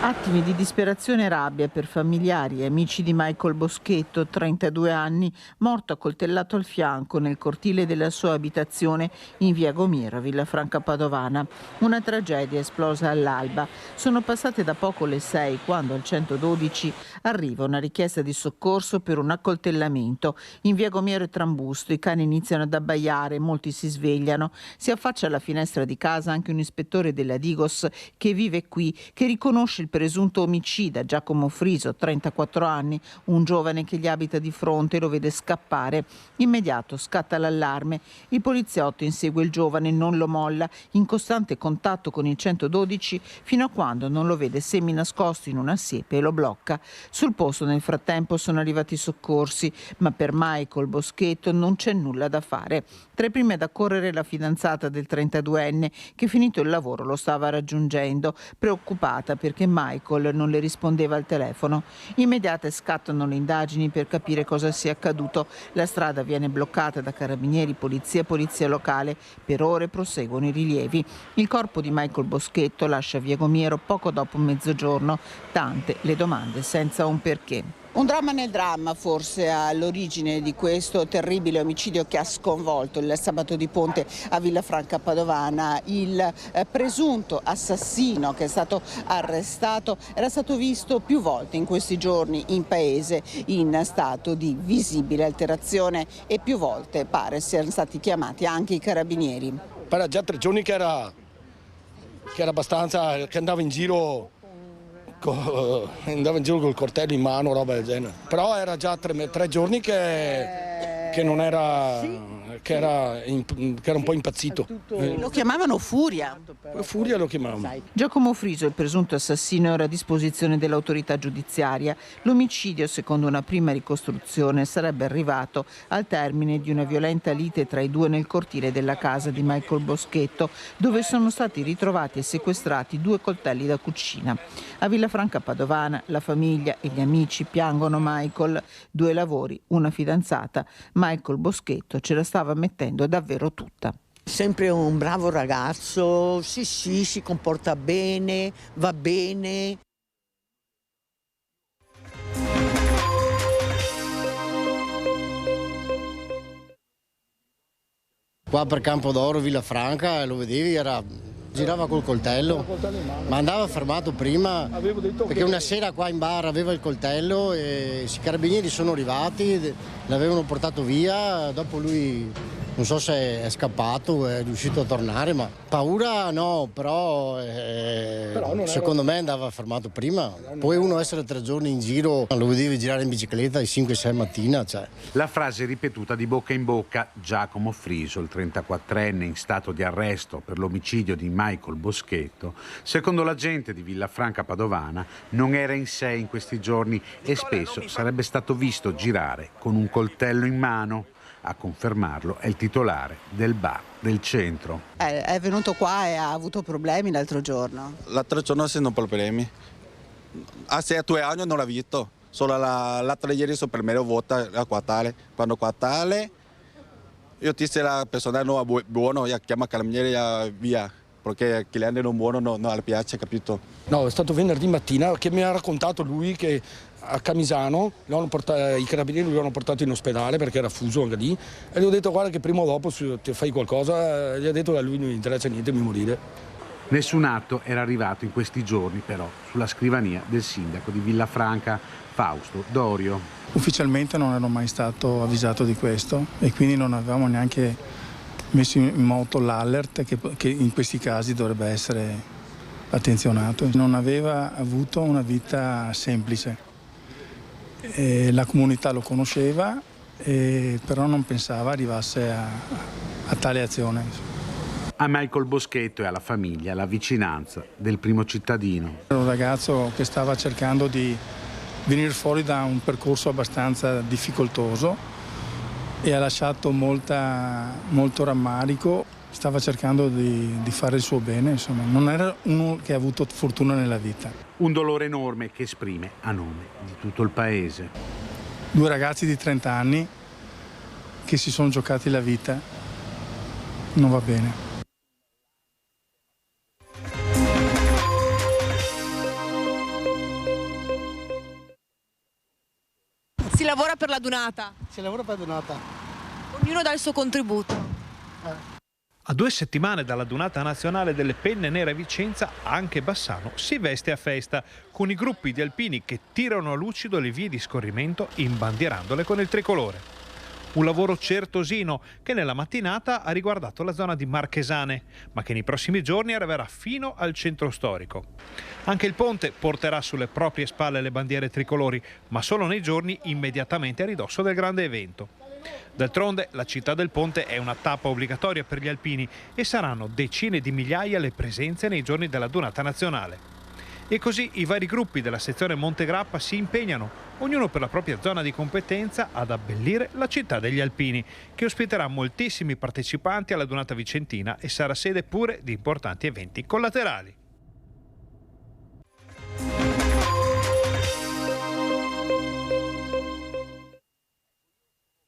Attimi di disperazione e rabbia per familiari e amici di Michael Boschetto, 32 anni, morto accoltellato al fianco nel cortile della sua abitazione in via Gomiero, Villafranca Padovana. Una tragedia esplosa all'alba. Sono passate da poco le 6 quando al 112 arriva una richiesta di soccorso per un accoltellamento. In via Gomiero e Trambusto i cani iniziano ad abbaiare, molti si svegliano. Si affaccia alla finestra di casa anche un ispettore della Digos che vive qui, che riconosce il presunto omicida Giacomo Friso, 34 anni, un giovane che gli abita di fronte e lo vede scappare. Immediato scatta l'allarme. Il poliziotto insegue il giovane, non lo molla, in costante contatto con il 112 fino a quando non lo vede seminascosto in una siepe e lo blocca. Sul posto nel frattempo sono arrivati i soccorsi, ma per Michael Boschetto non c'è nulla da fare. Tra i primi ad accorrere la fidanzata del 32enne che finito il lavoro lo stava raggiungendo, preoccupata perché Michael non le rispondeva al telefono. Immediate scattano le indagini per capire cosa sia accaduto. La strada viene bloccata da carabinieri, polizia locale. Per ore proseguono i rilievi. Il corpo di Michael Boschetto lascia via Gomiero poco dopo mezzogiorno. Tante le domande senza un perché. Un dramma nel dramma forse all'origine di questo terribile omicidio che ha sconvolto il sabato di ponte a Villafranca Padovana. Il presunto assassino che è stato arrestato era stato visto più volte in questi giorni in paese in stato di visibile alterazione e più volte pare siano stati chiamati anche i carabinieri. Era già 3 giorni che era abbastanza, che andava in giro col coltello in mano, roba del genere. Però era già 3 giorni che non era, che era un po' impazzito. Lo chiamavano Furia. Furia lo chiamavano. Giacomo Friso, il presunto assassino, era a disposizione dell'autorità giudiziaria. L'omicidio, secondo una prima ricostruzione, sarebbe arrivato al termine di una violenta lite tra i due nel cortile della casa di Michael Boschetto, dove sono stati ritrovati e sequestrati 2 coltelli da cucina. A Villafranca Padovana la famiglia e gli amici piangono Michael. 2 lavori, una fidanzata. Michael Boschetto ce la stava mettendo davvero tutta. Sempre un bravo ragazzo, sì, si comporta bene, va bene. Qua per Campodoro, Villafranca, lo vedevi, girava col coltello, ma andava fermato prima perché una sera qua in bar aveva il coltello e i carabinieri sono arrivati, l'avevano portato via, dopo lui non so se è scappato, è riuscito a tornare, ma paura no, però secondo me andava fermato prima. Poi uno essere 3 giorni in giro, lo vedevi girare in bicicletta alle 5-6 mattina. La frase ripetuta di bocca in bocca, Giacomo Friso, il 34enne in stato di arresto per l'omicidio di Michael Boschetto, secondo l'agente di Villafranca Padovana, non era in sé in questi giorni e spesso sarebbe stato visto girare con un coltello in mano. A confermarlo è il titolare del bar del centro. È venuto qua e ha avuto problemi l'altro giorno? L'altro giorno hanno problemi. Hace 2 anni non l'ho visto. Solo l'altro ieri sono per me volta a Quatale. Quando Quatale, io ti se la persona non è buono, io chiamo carabinieri e via. Perché il cliente non buono non le piace, capito? No, è stato venerdì mattina che mi ha raccontato lui che a Camisano i carabinieri lo hanno portato in ospedale perché era fuso anche lì e gli ho detto guarda che prima o dopo se fai qualcosa, gli ha detto che a lui non gli interessa niente di morire. Nessun atto era arrivato in questi giorni però sulla scrivania del sindaco di Villafranca, Fausto Dorio. Ufficialmente non ero mai stato avvisato di questo e quindi non avevamo neanche messo in moto l'alert che in questi casi dovrebbe essere attenzionato. Non aveva avuto una vita semplice. La comunità lo conosceva, però non pensava arrivasse a tale azione. A Michael Boschetto e alla famiglia la vicinanza del primo cittadino. Era un ragazzo che stava cercando di venire fuori da un percorso abbastanza difficoltoso e ha lasciato molto rammarico, stava cercando di fare il suo bene, insomma. Non era uno che ha avuto fortuna nella vita. Un dolore enorme che esprime a nome di tutto il paese. 2 ragazzi di 30 anni che si sono giocati la vita, non va bene. Si lavora per la dunata? Si lavora per la dunata. Ognuno dà il suo contributo. A 2 settimane dalla Dunata Nazionale delle Penne Nere a Vicenza, anche Bassano si veste a festa, con i gruppi di alpini che tirano a lucido le vie di scorrimento imbandierandole con il tricolore. Un lavoro certosino che nella mattinata ha riguardato la zona di Marchesane, ma che nei prossimi giorni arriverà fino al centro storico. Anche il ponte porterà sulle proprie spalle le bandiere tricolori, ma solo nei giorni immediatamente a ridosso del grande evento. D'altronde la città del ponte è una tappa obbligatoria per gli alpini e saranno decine di migliaia le presenze nei giorni della Dunata Nazionale. E così i vari gruppi della sezione Montegrappa si impegnano, ognuno per la propria zona di competenza, ad abbellire la città degli alpini, che ospiterà moltissimi partecipanti alla Dunata Vicentina e sarà sede pure di importanti eventi collaterali.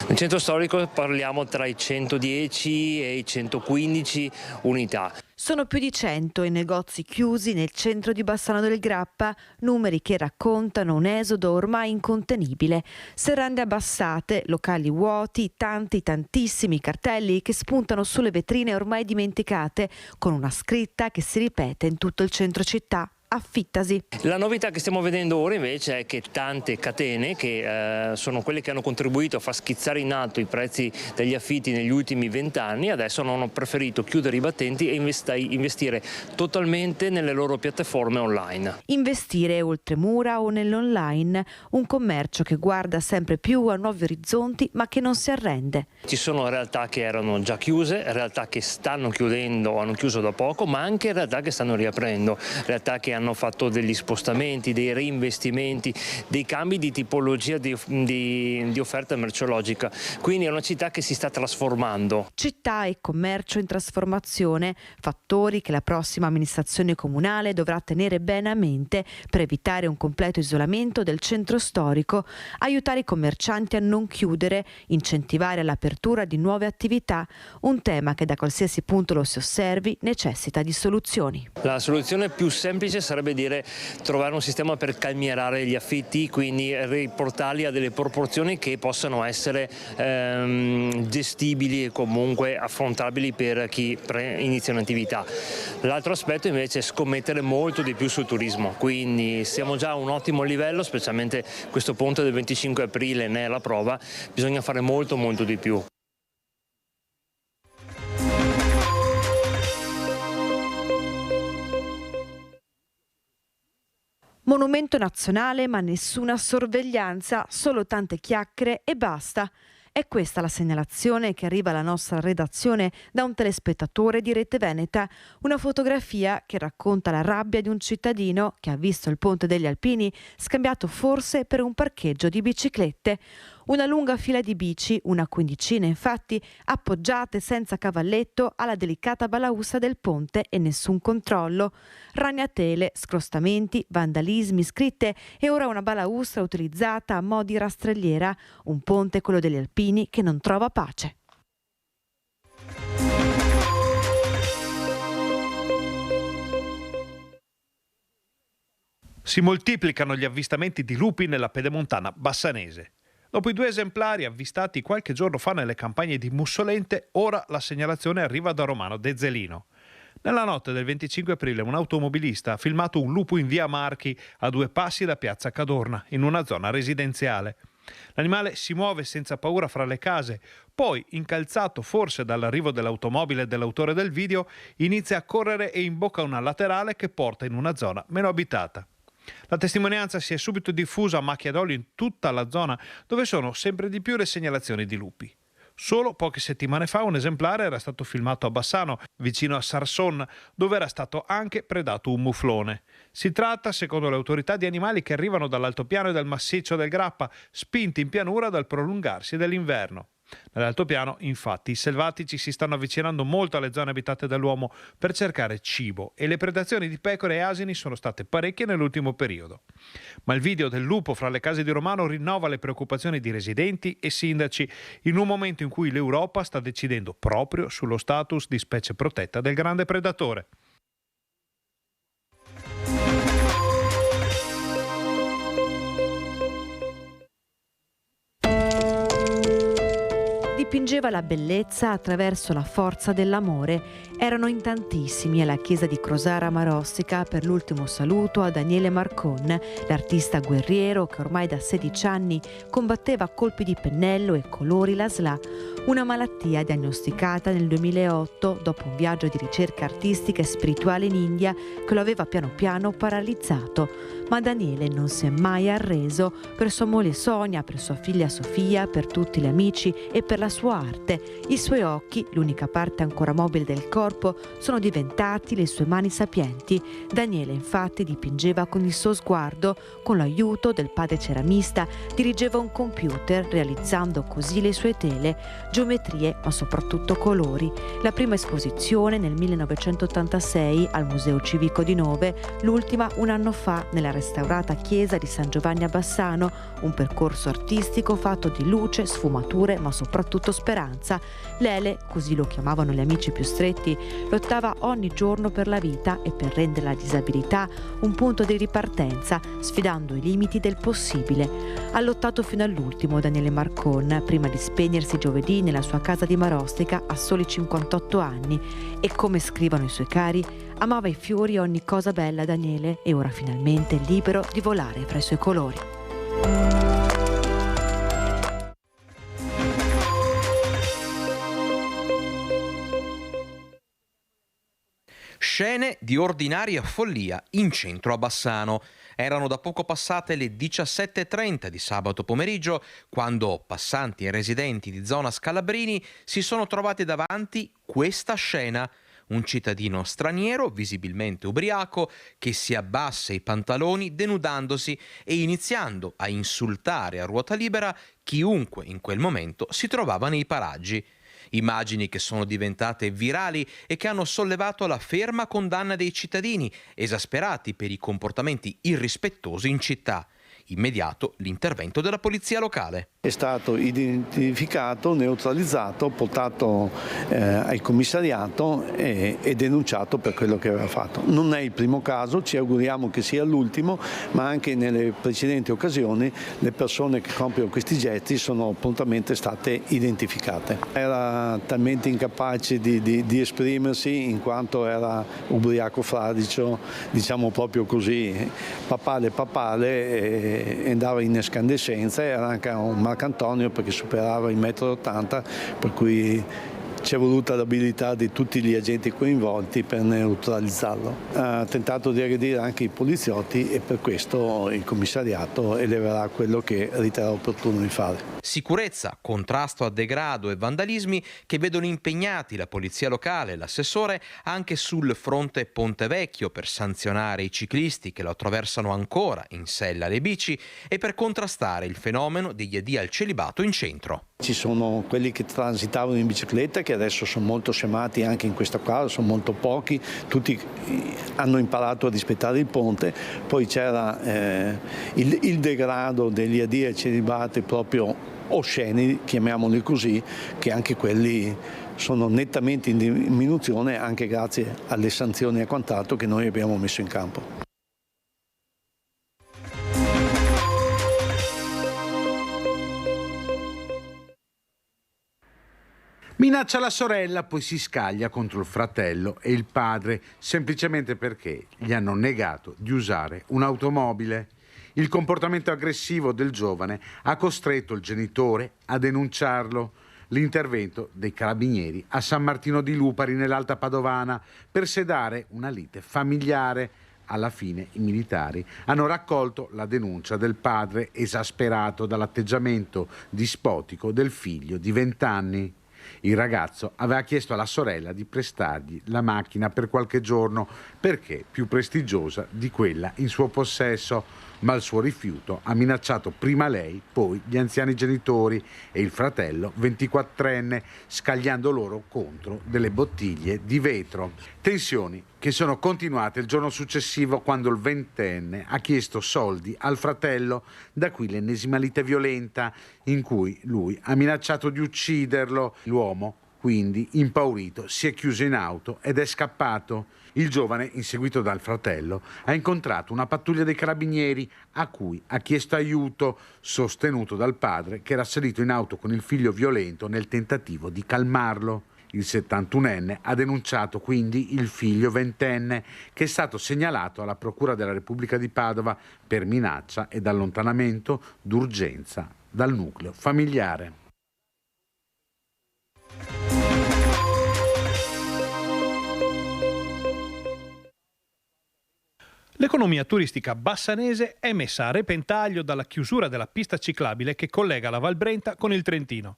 Nel centro storico parliamo tra i 110 e i 115 unità. Sono più di 100 i negozi chiusi nel centro di Bassano del Grappa, numeri che raccontano un esodo ormai incontenibile. Serrande abbassate, locali vuoti, tantissimi cartelli che spuntano sulle vetrine ormai dimenticate, con una scritta che si ripete in tutto il centro città. Affittasi. La novità che stiamo vedendo ora invece è che tante catene, che sono quelle che hanno contribuito a far schizzare in alto i prezzi degli affitti negli ultimi 20 anni, adesso hanno preferito chiudere i battenti e investire totalmente nelle loro piattaforme online. Investire oltre mura o nell'online, un commercio che guarda sempre più a nuovi orizzonti ma che non si arrende. Ci sono realtà che erano già chiuse, realtà che stanno chiudendo o hanno chiuso da poco, ma anche realtà che stanno riaprendo, realtà che hanno fatto degli spostamenti, dei reinvestimenti, dei cambi di tipologia di offerta merceologica. Quindi è una città che si sta trasformando. Città e commercio in trasformazione, fattori che la prossima amministrazione comunale dovrà tenere bene a mente per evitare un completo isolamento del centro storico, aiutare i commercianti a non chiudere, incentivare l'apertura di nuove attività, un tema che da qualsiasi punto lo si osservi necessita di soluzioni. La soluzione più semplice sarebbe dire trovare un sistema per calmierare gli affitti, quindi riportarli a delle proporzioni che possano essere gestibili e comunque affrontabili per chi inizia un'attività. L'altro aspetto invece è scommettere molto di più sul turismo, quindi siamo già a un ottimo livello, specialmente questo ponte del 25 aprile ne è la prova, bisogna fare molto di più. Monumento nazionale ma nessuna sorveglianza, solo tante chiacchiere e basta. È questa la segnalazione che arriva alla nostra redazione da un telespettatore di Rete Veneta, una fotografia che racconta la rabbia di un cittadino che ha visto il Ponte degli Alpini scambiato forse per un parcheggio di biciclette. Una lunga fila di bici, una quindicina infatti, appoggiate senza cavalletto alla delicata balaustra del ponte e nessun controllo. Ragnatele, scrostamenti, vandalismi, scritte e ora una balaustra utilizzata a mo' di rastrelliera, un ponte, quello degli alpini, che non trova pace. Si moltiplicano gli avvistamenti di lupi nella pedemontana bassanese. Dopo i 2 esemplari avvistati qualche giorno fa nelle campagne di Mussolente, ora la segnalazione arriva da Romano De Zelino. Nella notte del 25 aprile un automobilista ha filmato un lupo in via Marchi a 2 passi da piazza Cadorna, in una zona residenziale. L'animale si muove senza paura fra le case, poi, incalzato forse dall'arrivo dell'automobile dell'autore del video, inizia a correre e imbocca una laterale che porta in una zona meno abitata. La testimonianza si è subito diffusa a macchia d'olio in tutta la zona, dove sono sempre di più le segnalazioni di lupi. Solo poche settimane fa un esemplare era stato filmato a Bassano, vicino a Sarson, dove era stato anche predato un muflone. Si tratta, secondo le autorità, di animali che arrivano dall'altopiano e dal massiccio del Grappa, spinti in pianura dal prolungarsi dell'inverno. Nell'altopiano, infatti, i selvatici si stanno avvicinando molto alle zone abitate dall'uomo per cercare cibo e le predazioni di pecore e asini sono state parecchie nell'ultimo periodo. Ma il video del lupo fra le case di Romano rinnova le preoccupazioni di residenti e sindaci in un momento in cui l'Europa sta decidendo proprio sullo status di specie protetta del grande predatore. dipingeva la bellezza attraverso la forza dell'amore. Erano in tantissimi alla chiesa di Crosara Marostica per l'ultimo saluto a Daniele Marcon, l'artista guerriero che ormai da 16 anni combatteva a colpi di pennello e colori la SLA, una malattia diagnosticata nel 2008 dopo un viaggio di ricerca artistica e spirituale in India che lo aveva piano piano paralizzato. Ma Daniele non si è mai arreso per sua moglie Sonia, per sua figlia Sofia, per tutti gli amici e per la sua arte. I suoi occhi, l'unica parte ancora mobile del corpo, sono diventati le sue mani sapienti. Daniele infatti dipingeva con il suo sguardo, con l'aiuto del padre ceramista, dirigeva un computer realizzando così le sue tele, geometrie ma soprattutto colori. La prima esposizione nel 1986 al Museo Civico di Nove, l'ultima un anno fa nella restaurata chiesa di San Giovanni a Bassano, un percorso artistico fatto di luce, sfumature ma soprattutto speranza. Lele, così lo chiamavano gli amici più stretti, lottava ogni giorno per la vita e per rendere la disabilità un punto di ripartenza, sfidando i limiti del possibile. Ha lottato fino all'ultimo Daniele Marcon, prima di spegnersi giovedì nella sua casa di Marostica a soli 58 anni. E come scrivono i suoi cari, amava i fiori e ogni cosa bella Daniele e ora finalmente è libero di volare fra i suoi colori. Scene di ordinaria follia in centro a Bassano. Erano da poco passate le 17:30 di sabato pomeriggio quando passanti e residenti di zona Scalabrini si sono trovati davanti questa scena. Un cittadino straniero, visibilmente ubriaco, che si abbassa i pantaloni denudandosi e iniziando a insultare a ruota libera chiunque in quel momento si trovava nei paraggi. Immagini che sono diventate virali e che hanno sollevato la ferma condanna dei cittadini, esasperati per i comportamenti irrispettosi in città. Immediato l'intervento della polizia locale. È stato identificato, neutralizzato, portato al commissariato e denunciato per quello che aveva fatto. Non è il primo caso, ci auguriamo che sia l'ultimo, ma anche nelle precedenti occasioni le persone che compiono questi gesti sono prontamente state identificate. Era talmente incapace di esprimersi in quanto era ubriaco fradicio, diciamo proprio così, papale, e andava in escandescenza, era anche un Marcantonio perché superava i 1,80 m, per cui c'è voluta l'abilità di tutti gli agenti coinvolti per neutralizzarlo. Ha tentato di aggredire anche i poliziotti e per questo il commissariato eleverà quello che riterrà opportuno di fare. Sicurezza, contrasto a degrado e vandalismi che vedono impegnati la polizia locale e l'assessore anche sul fronte Ponte Vecchio per sanzionare i ciclisti che lo attraversano ancora in sella alle bici e per contrastare il fenomeno degli addi al celibato in centro. Ci sono quelli che transitavano in bicicletta che adesso sono molto scemati anche in questa casa, sono molto pochi, tutti hanno imparato a rispettare il ponte, poi c'era il degrado degli addi al celibato proprio osceni, chiamiamoli così, che anche quelli sono nettamente in diminuzione anche grazie alle sanzioni e quant'altro che noi abbiamo messo in campo. Minaccia la sorella, poi si scaglia contro il fratello e il padre, semplicemente perché gli hanno negato di usare un'automobile. Il comportamento aggressivo del giovane ha costretto il genitore a denunciarlo. L'intervento dei carabinieri a San Martino di Lupari, nell'Alta Padovana, per sedare una lite familiare. Alla fine i militari hanno raccolto la denuncia del padre esasperato dall'atteggiamento dispotico del figlio di 20 anni. Il ragazzo aveva chiesto alla sorella di prestargli la macchina per qualche giorno perché più prestigiosa di quella in suo possesso, ma il suo rifiuto ha minacciato prima lei, poi gli anziani genitori e il fratello 24enne, scagliando loro contro delle bottiglie di vetro. Tensioni che sono continuate il giorno successivo quando il 20enne ha chiesto soldi al fratello, da qui l'ennesima lite violenta in cui lui ha minacciato di ucciderlo. L'uomo, quindi, impaurito, si è chiuso in auto ed è scappato. Il giovane, inseguito dal fratello, ha incontrato una pattuglia dei carabinieri a cui ha chiesto aiuto, sostenuto dal padre che era salito in auto con il figlio violento nel tentativo di calmarlo. Il 71enne ha denunciato quindi il figlio 20enne, che è stato segnalato alla Procura della Repubblica di Padova per minaccia ed allontanamento d'urgenza dal nucleo familiare. L'economia turistica bassanese è messa a repentaglio dalla chiusura della pista ciclabile che collega la Val Brenta con il Trentino.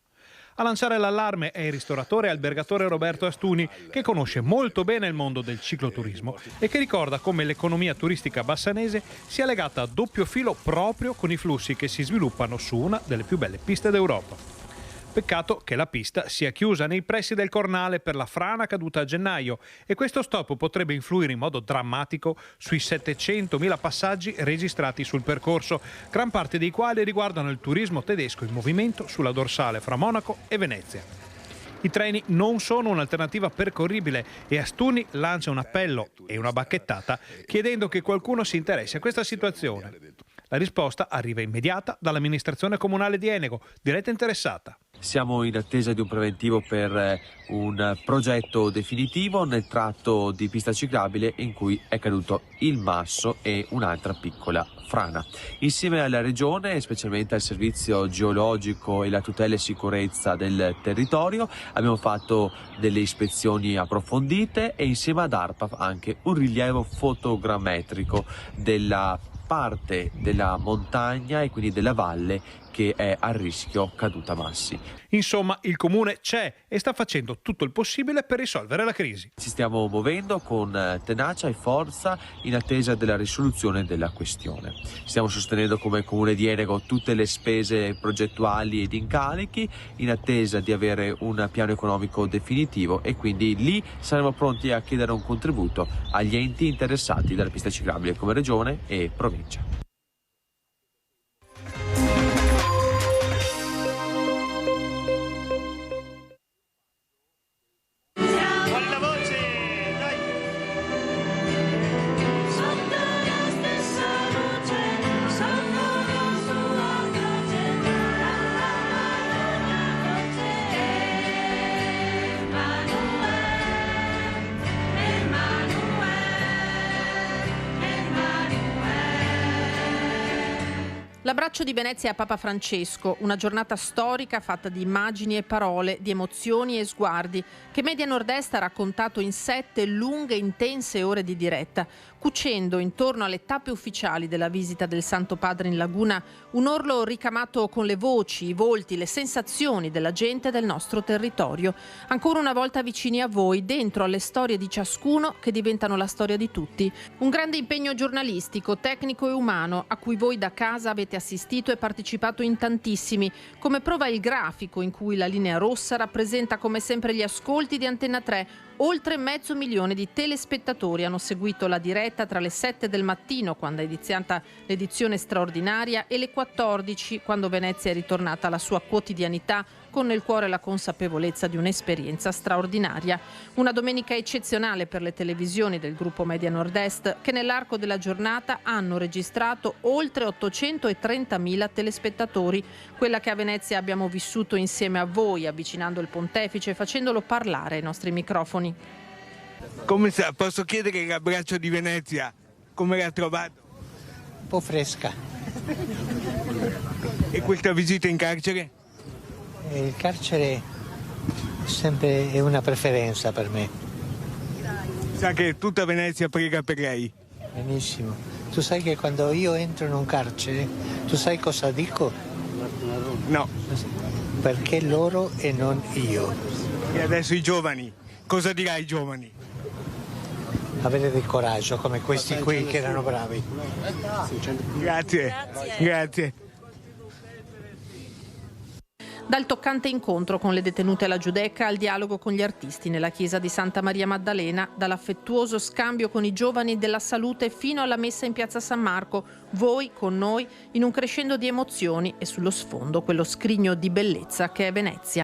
A lanciare l'allarme è il ristoratore e albergatore Roberto Astuni, che conosce molto bene il mondo del cicloturismo e che ricorda come l'economia turistica bassanese sia legata a doppio filo proprio con i flussi che si sviluppano su una delle più belle piste d'Europa. Peccato che la pista sia chiusa nei pressi del Cornale per la frana caduta a gennaio e questo stop potrebbe influire in modo drammatico sui 700.000 passaggi registrati sul percorso, gran parte dei quali riguardano il turismo tedesco in movimento sulla dorsale fra Monaco e Venezia. I treni non sono un'alternativa percorribile e Astuni lancia un appello e una bacchettata chiedendo che qualcuno si interessi a questa situazione. La risposta arriva immediata dall'amministrazione comunale di Enego, diretta interessata. Siamo in attesa di un preventivo per un progetto definitivo nel tratto di pista ciclabile in cui è caduto il masso e un'altra piccola frana. Insieme alla Regione, specialmente al Servizio Geologico e la tutela e sicurezza del territorio, abbiamo fatto delle ispezioni approfondite e insieme ad ARPA anche un rilievo fotogrammetrico della parte della montagna e quindi della valle che è a rischio caduta massi. Insomma, il comune c'è e sta facendo tutto il possibile per risolvere la crisi. Ci stiamo muovendo con tenacia e forza in attesa della risoluzione della questione. Stiamo sostenendo come comune di Enego tutte le spese progettuali ed incarichi in attesa di avere un piano economico definitivo e quindi lì saremo pronti a chiedere un contributo agli enti interessati dalla pista ciclabile come Regione e Provincia. L'abbraccio di Venezia a Papa Francesco, una giornata storica fatta di immagini e parole, di emozioni e sguardi, che Media Nord-Est ha raccontato in 7 lunghe e intense ore di diretta, cucendo intorno alle tappe ufficiali della visita del Santo Padre in Laguna un orlo ricamato con le voci, i volti, le sensazioni della gente del nostro territorio, ancora una volta vicini a voi, dentro alle storie di ciascuno che diventano la storia di tutti. Un grande impegno giornalistico, tecnico e umano a cui voi da casa avete assistito e partecipato in tantissimi, come prova il grafico in cui la linea rossa rappresenta come sempre gli ascolti di Antenna 3. Oltre 500.000 di telespettatori hanno seguito la diretta tra le 7 del mattino, quando è iniziata l'edizione straordinaria, e le 14, quando Venezia è ritornata alla sua quotidianità, con nel cuore la consapevolezza di un'esperienza straordinaria. Una domenica eccezionale per le televisioni del gruppo Media Nord-Est, che nell'arco della giornata hanno registrato oltre 830.000 telespettatori, quella che a Venezia abbiamo vissuto insieme a voi, avvicinando il pontefice e facendolo parlare ai nostri microfoni. Come sta? Posso chiedere l'abbraccio di Venezia? Come l'ha trovato? Un po' fresca. E questa visita in carcere? Il carcere sempre è una preferenza per me. Sa che tutta Venezia prega per lei? Benissimo. Tu sai che quando io entro in un carcere, tu sai cosa dico? No. Perché loro e non io. E adesso i giovani? Cosa dirà ai giovani? Avere del coraggio come questi qui che erano bravi. Grazie. Grazie. Dal toccante incontro con le detenute alla Giudecca al dialogo con gli artisti nella chiesa di Santa Maria Maddalena, dall'affettuoso scambio con i giovani della salute fino alla messa in piazza San Marco, voi con noi in un crescendo di emozioni e sullo sfondo quello scrigno di bellezza che è Venezia.